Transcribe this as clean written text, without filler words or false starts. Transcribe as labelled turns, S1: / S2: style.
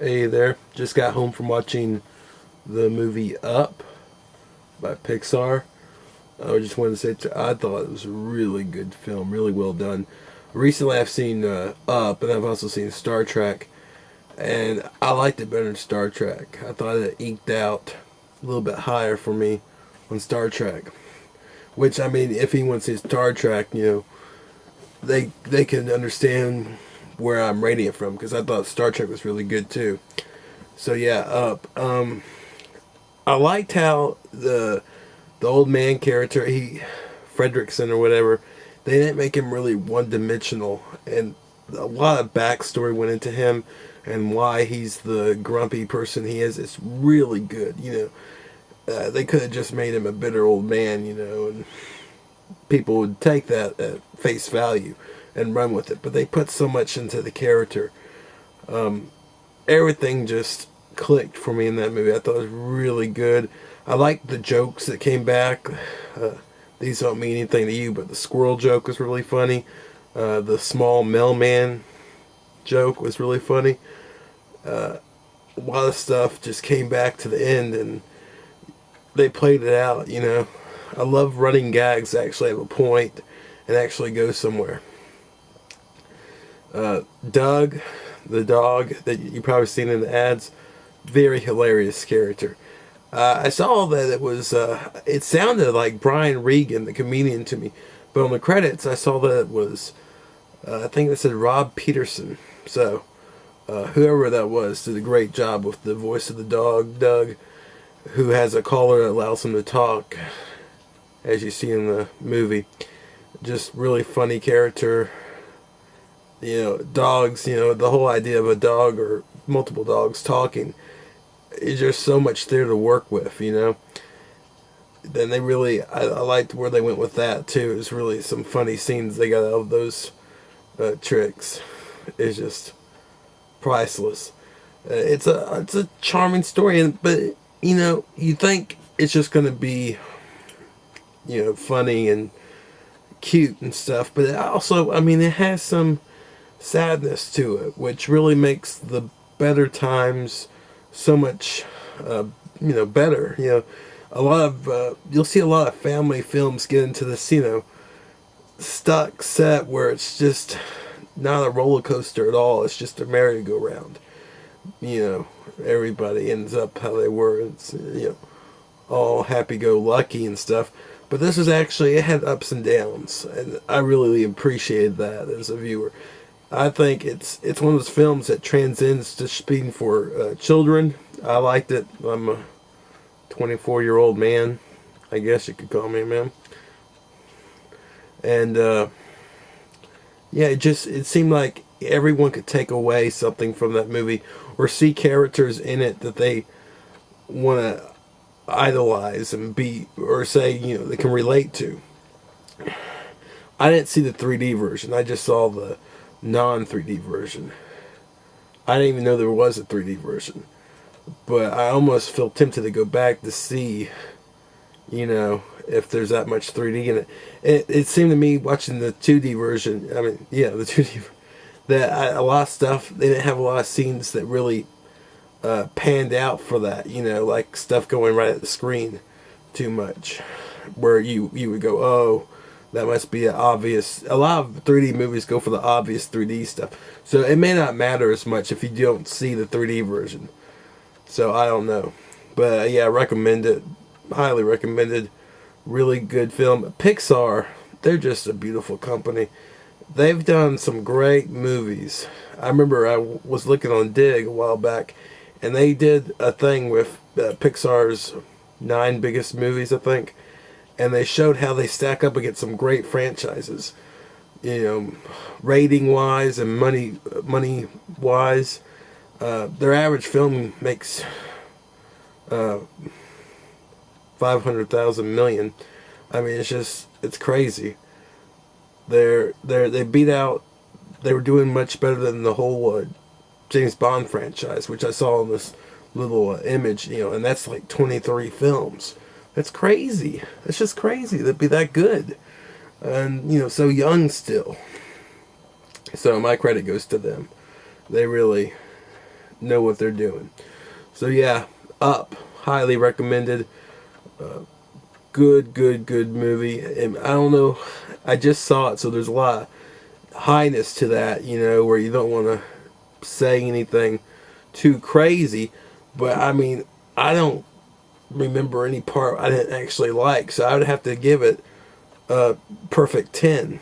S1: Hey there, just got home from watching the movie Up by Pixar. I just wanted to say, I thought it was a really good film, really well done. Recently I've seen Up, and I've also seen Star Trek, and I liked it better than Star Trek. I thought it eked out a little bit higher for me on Star Trek. Which, I mean, if anyone sees Star Trek, they can understand where I'm rating it from, because I thought Star Trek was really good too. So yeah, Up. I liked how the old man character, Fredrickson or whatever, they didn't make him really one dimensional, and a lot of backstory went into him and why he's the grumpy person he is. It's really good. They could have just made him a bitter old man, and people would take that at face value and run with it. But they put so much into the character. Everything just clicked for me in that movie. I thought it was really good. I liked the jokes that came back. These don't mean anything to you, but the squirrel joke was really funny. The small mailman joke was really funny. A lot of stuff just came back to the end, and they played it out. I love running gags that actually have a point and actually go somewhere. Doug, the dog that you probably seen in the ads, very hilarious character. I saw that it sounded like Brian Regan, the comedian, to me, but on the credits I saw that it was, I think it said Rob Peterson. So whoever that was did a great job with the voice of the dog, Doug, who has a collar that allows him to talk, as you see in the movie. Just really funny character. Dogs, the whole idea of a dog or multiple dogs talking is just so much there to work with, Then they really, I liked where they went with that too. It was really some funny scenes they got out of those tricks. It's just priceless. It's a charming story, but you think it's just going to be, funny and cute and stuff, but it also, it has some sadness to it, which really makes the better times so much, better. A lot of, you'll see a lot of family films get into this, stuck set where it's just not a roller coaster at all. It's just a merry-go-round. Everybody ends up how they were. It's, all happy-go-lucky and stuff. But this is actually, it had ups and downs, and I really appreciated that as a viewer. I think it's one of those films that transcends just being for children. I liked it. I'm a 24-year-old man, I guess you could call me, man. And yeah, it seemed like everyone could take away something from that movie, or see characters in it that they want to idolize and be, or say, they can relate to. I didn't see the 3D version. I just saw the non-3D version. I didn't even know there was a 3D version. But I almost feel tempted to go back to see, if there's that much 3D in it. It seemed to me, watching the 2D version, the 2D, that a lot of stuff, they didn't have a lot of scenes that really panned out for that, like stuff going right at the screen too much, where you would go, oh, that must be an obvious. A lot of 3D movies go for the obvious 3D stuff, so it may not matter as much if you don't see the 3D version. So I don't know, but yeah, I recommend it, highly recommended. Really good film. Pixar, they're just a beautiful company. They've done some great movies. I remember I was looking on Dig a while back, and they did a thing with Pixar's 9 biggest movies, I think. And they showed how they stack up against some great franchises. Rating wise and money wise. Their average film makes 500,000 million. It's crazy. They beat out. They were doing much better than the whole James Bond franchise, which I saw in this little image, and that's like 23 films. That's crazy. That's just crazy. That'd be that good. And, so young still. So my credit goes to them. They really know what they're doing. So yeah, Up, highly recommended. Good movie. And I don't know, I just saw it, so there's a lot of highness to that, where you don't want to say anything too crazy. But I mean, I don't remember any part I didn't actually like, so I would have to give it a perfect 10.